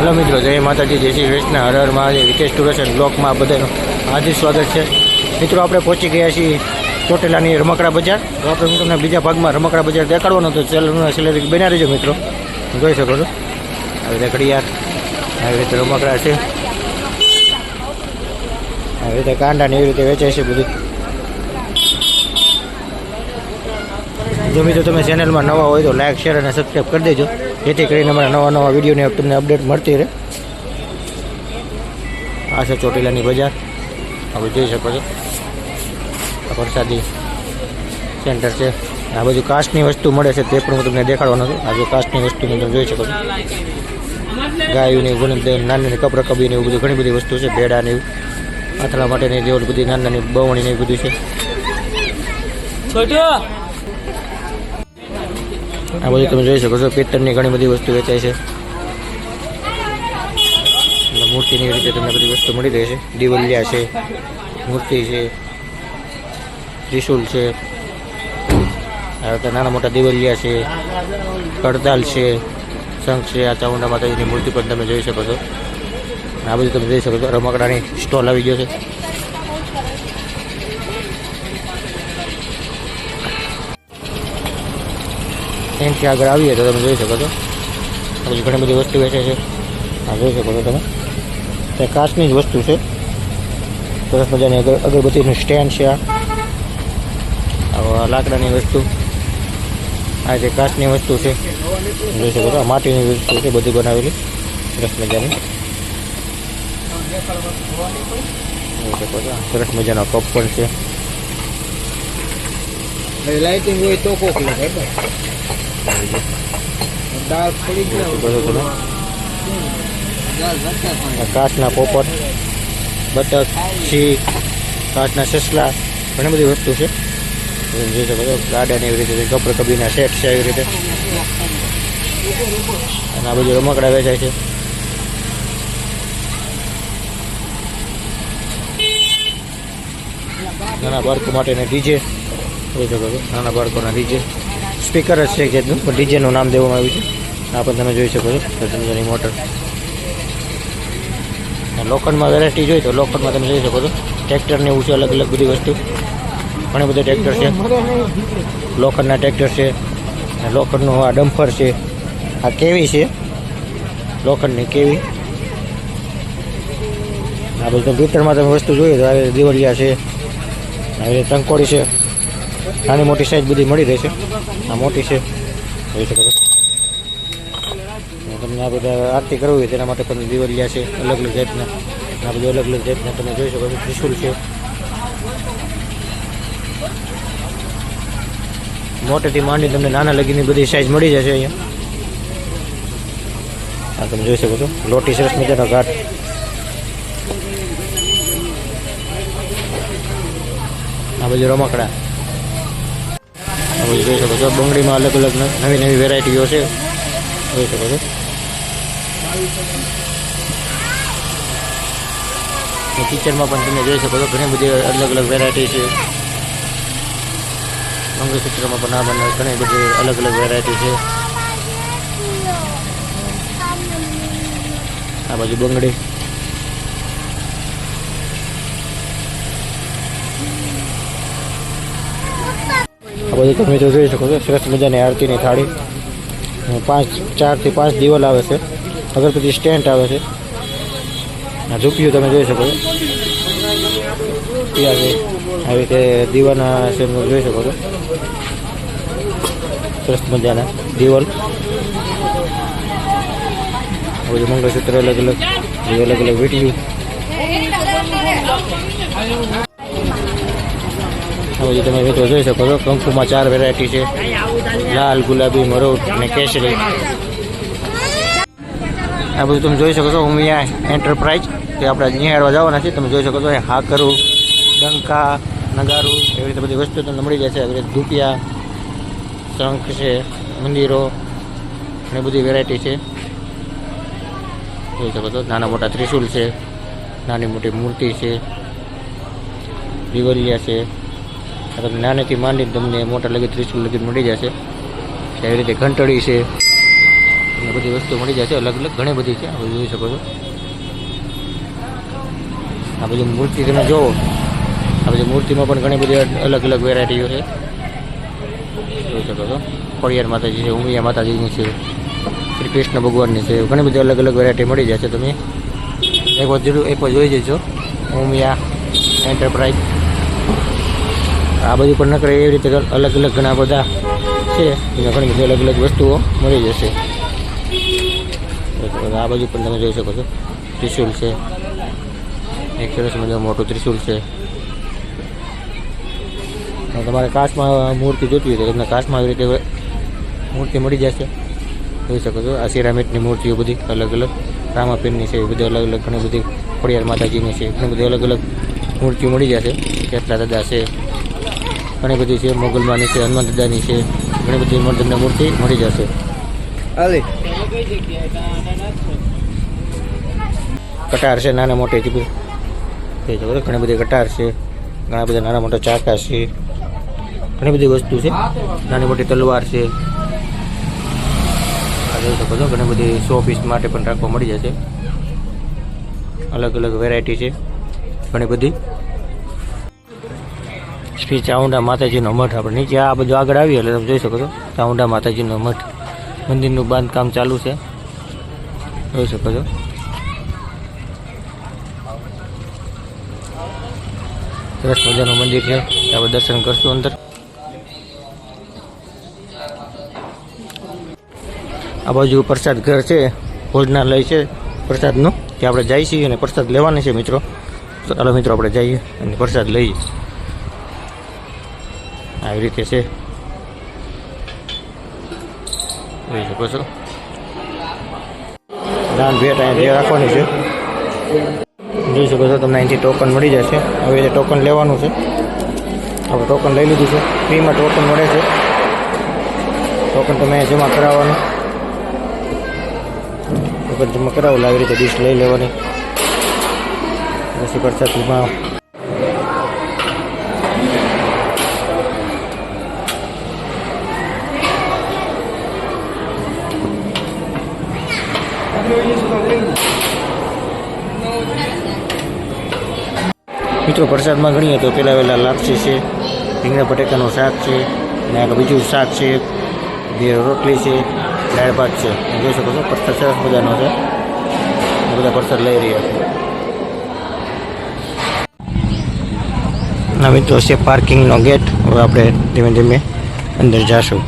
Hello મિત્રો, જય માતાજી, જય શ્રી કૃષ્ણ, હર હર મહાદેવ. વિકેશ ટુર્સ એન્ડ બ્લોકમાં બધાનું હાર્દિક સ્વાગત છે. મિત્રો, આપણે પહોંચી ગયા છીએ ચોટીલાની રમકડા બજાર. તો આપણે હું તમને બીજા ભાગમાં રમકડા બજાર દેખાડવાનો તો ચેનલના સેલેરી બન્યા રહેજો મિત્રો. જોઈ શકો છો આવી રીતે ઘડિયાળ, આવી રીતે રમકડા છે, આવી રીતે કાંડાને એવી રીતે વેચાય છે બધું. જો મિત્રો તમે ચેનલમાં નવા હોય તો લાઈક, શેર અને સબસ્ક્રાઈબ કરી દેજો, જેથી કરીને અમારા નવા વિડીયોની તમને અપડેટ મળતી રહે. આ છે ચોટીલાની બજાર, આપણે જોઈ શકો છો. આ પ્રસાદી સેન્ટર છે. આ બધું કાસ્ટની વસ્તુ મળે છે તે પણ હું તમને દેખાડવાનો છું. આ જો કાસ્ટની વસ્તુ તમે જોઈ શકો છો. ગાયોની ઘણી નાની કપરકબીને એવું બધું ઘણી બધી વસ્તુ છે. ભેડાને એવું આથડા માટેની જેવું બધી નાની નાની બવણીને એવું બધું છે. આ બધું તમે જોઈ શકો છો. પિત્તળની ઘણી બધી વસ્તુ વેચાય છે. મૂર્તિની રીતે તમને બધી વસ્તુ મળી રહે છે. દિવલિયા છે, મૂર્તિ છે, ત્રિશુલ છે, આ રીતે નાના મોટા દિવલિયા છે, કડતાલ છે, શંખ છે. આ ચામુંડા માતાજીની મૂર્તિ પણ તમે જોઈ શકો છો. આ બધું તમે જોઈ શકો છો. રમકડાની સ્ટોલ આવી ગયો છે. એનાથી આગળ આવીએ તો તમે જોઈ શકો છો પછી ઘણી બધી વસ્તુ વેચે છે. આ જોઈ શકો છો તમે, તે કાચની જ વસ્તુ છે. સરસ મજાની અગરબત્તીનું સ્ટેન્ડ છે. આ લાકડાની વસ્તુ, આ જે કાચની વસ્તુ છે જોઈ શકો છો. માટીની વસ્તુ છે બધી બનાવેલી સરસ મજાની. જોઈ શકો છો સરસ મજાનો કપ પણ છે. લાઇટિંગ હોય તો કોક કાચના પોપટ, બતક, સિંહ, કાચના સસલા, ઘણી બધી વસ્તુ છે. જોઈ શકો છો. ગાર્ડન એવી રીતે કપરકબીના સેટ છે એવી રીતે. અને આ બધું રમકડા વેચાય છે. નાના બાળકો માટેના ડીજે જોઈ શકો છો. નાના બાળકોના ડીજે સ્પીકર જ છે જેનું પણ ડીજેનું નામ દેવામાં આવ્યું છે. આ પણ તમે જોઈ શકો છો. સમજાની મોટર. લોખંડમાં વેરાયટી જોઈએ તો લોખંડમાં તમે જોઈ શકો છો. ટ્રેક્ટરને એવું છે, અલગ અલગ બધી વસ્તુ, ઘણી બધી ટ્રેક્ટર છે. લોખંડના ટ્રેક્ટર છે, લોખંડનું આ ડમ્ફર છે, આ કેવી છે, લોખંડની કેવી. આ બધું પિત્તળમાં તમે વસ્તુ જોઈએ તો આવી દિવલિયા છે, આવી ટંકોડી છે. નાની મોટી સાઈઝ બધી મળી રહેશે. આ મોટી છે જોઈ શકો છો. તમને આ બધા આરતી કરવી હોય તેના માટે પણ દિવલિયા છે અલગ અલગ જાતના. આ બધું અલગ અલગ જાતના તમે જોઈ શકો છો. ત્રિશુલ છે. મોટેથી માંડી તમને નાના લગીની બધી સાઈઝ મળી જશે અહીંયા. આ તમે જોઈ શકો છો. લોટી સરસ મજાનો ઘાટ. આ બધું રમકડા જોઈ શકો છો. બંગડીમાં અલગ અલગ નવી નવી વેરાયટીઓ છે જોઈ શકો છો. કિચનમાં પણ તમે જોઈ શકો છો ઘણી બધી અલગ અલગ વેરાયટી છે. મંગળસૂત્રમાં પણ આ બને ઘણી બધી અલગ અલગ વેરાયટી છે. આ બાજુ બંગડી, આ બધું તમે તો જોઈ શકો છો. સરસ મજાની આરતીની થાળી, 4 થી 5 દિવાલ આવે છે. અગરબત્તી સ્ટેન્ડ આવે છે. આ ઝૂંપિયું તમે જોઈ શકો છો. આવી રીતે દીવાના છે જોઈ શકો છો. સરસ મજાના દિવાલ, બધું મંગળસૂત્ર અલગ અલગ વીંટીયું. બધું તમે મિત્રો જોઈ શકો છો. કંકુમાં 4 વેરાયટી છે. લાલ, ગુલાબી, મરૂન અને કેસરી. આ બધું તમે જોઈ શકો છો. ઉમિયા એન્ટરપ્રાઇઝ તે આપણે નિહાળવા જવાના છે. તમે જોઈ શકો છો. હાકરું, ડંકા, નગારું એવી રીતે બધી વસ્તુ તમને મળી જશે. આવી રીતે ધૂપિયા, શંખ છે, મંદિરો અને બધી વેરાયટી છે જોઈ શકો છો. નાના મોટા ત્રિશુલ છે, નાની મોટી મૂર્તિ છે, દિવલિયા છે. નાનેથી માંડીને તમને મોટા લગી ત્રિશુલ લગી મળી જશે. એવી રીતે ઘંટડી છે, તમને બધી વસ્તુ મળી જશે, અલગ અલગ ઘણી બધી છે, આ જોઈ શકો છો. આ બધી મૂર્તિ તમે જોવો, આ બધી મૂર્તિમાં પણ ઘણી બધી અલગ અલગ વેરાયટીઓ છે, જોઈ શકો છો. ખોડિયાર માતાજી છે, ઉમિયા માતાજીની છે, શ્રી કૃષ્ણ ભગવાનની છે, ઘણી બધી અલગ અલગ વેરાયટી મળી જશે. તમે એક વાર જોઈ જજો ઉમિયા એન્ટરપ્રાઇઝ. આ બધું પણ ન કરે એવી રીતે અલગ અલગ ઘણા બધા છે, એમાં ઘણી બધી અલગ અલગ વસ્તુઓ મળી જશે. આ બાજુ પણ તમે જોઈ શકો છો, ત્રિશુલ છે, એક સરસ મજાનું મોટું ત્રિશુલ છે. તમારે કાચમાં મૂર્તિ જોતી હોય તો તમને કાચમાં આવી રીતે મૂર્તિ મળી જશે, જોઈ શકો છો. આ સિરામિકની મૂર્તિઓ બધી અલગ અલગ, રામાપીરની છે, એ બધી અલગ અલગ ઘણી બધી, ખોડિયાર માતાજીની છે, ઘણી બધી અલગ અલગ મૂર્તિઓ મળી જશે. કેટલા દાદા છે, ઘણી બધી છે, મોગલમાની છે, હનુમાન દાદાની છે, ઘણી બધી તમને મૂર્તિ મળી જશે. કટાર છે નાના મોટી, ઘણી બધી કટાર છે, ઘણા બધા નાના મોટા ચાકા છે, ઘણી બધી વસ્તુ છે, નાની મોટી તલવાર છે. આ જોઈ શકો છો, ઘણી બધી શો પીસ માટે પણ રાખવા મળી જશે. અલગ અલગ વેરાયટી છે ઘણી બધી. શ્રી ચામુંડા માતાજીનો મઠ, આપણે નીચે આ બધું આગળ આવીએ એટલે તમે જોઈ શકો છો ચામુંડા માતાજીનો મઠ. મંદિરનું બાંધકામ ચાલુ છે, જોઈ શકો છો. સરસ મજાનું મંદિર છે, આપણે દર્શન કરશું અંદર. આ બાજુ પ્રસાદ ઘર છે, ભોજનાલય છે પ્રસાદનું, ત્યાં આપણે જઈએ છીએ અને પ્રસાદ લેવાની છે મિત્રો. ચાલો મિત્રો આપણે જઈએ અને પ્રસાદ લઈએ. આવી રીતે છે, જોઈ શકો છો. દાન ભેટ અહીંયા રાખવાની છે, જોઈ શકો છો. તમને અહીંથી ટોકન મળી જશે. હવે જે ટોકન લેવાનું છે, આપણે ટોકન લઈ લીધું છે, ફ્રીમાં ટોકન મળે છે. ટોકન તમે જમા કરાવવાનું, ટોકન જમા કરાવેલા આવી રીતે ડીશ લઈ લેવાની. પછી પ્રસાદમાં મિત્રો પ્રસાદમાં ગણીએ તો પેલા વહેલા લાપસી છે, રીંગણા બટેકાનું શાક છે, અને આગળ બીજું શાક છે, બે રોટલી છે, દાળ ભાત છે. જોઈ શકો છો પ્રસાદ સરસ મજાનો છે, બધા પ્રસાદ લઈ રહ્યા છે. ના મિત્રો છે પાર્કિંગનો ગેટ. હવે આપણે ધીમે ધીમે અંદર જઈશું.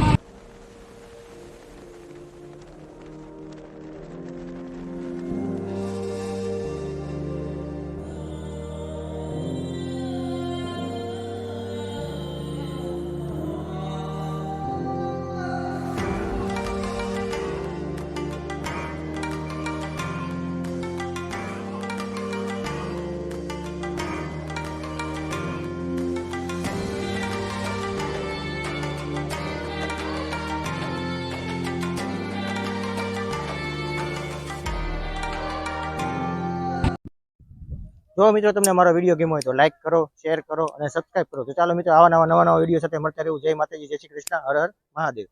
જો મિત્રો તમને મારો વિડીયો ગમ્યો હોય તો લાઈક કરો, શેર કરો અને સબસ્ક્રાઈબ કરો. તો ચાલો મિત્રો આવા નવા વિડીયો સાથે મળતા રહેવું. જય માતાજી, જય શ્રી કૃષ્ણ, હર હર મહાદેવ.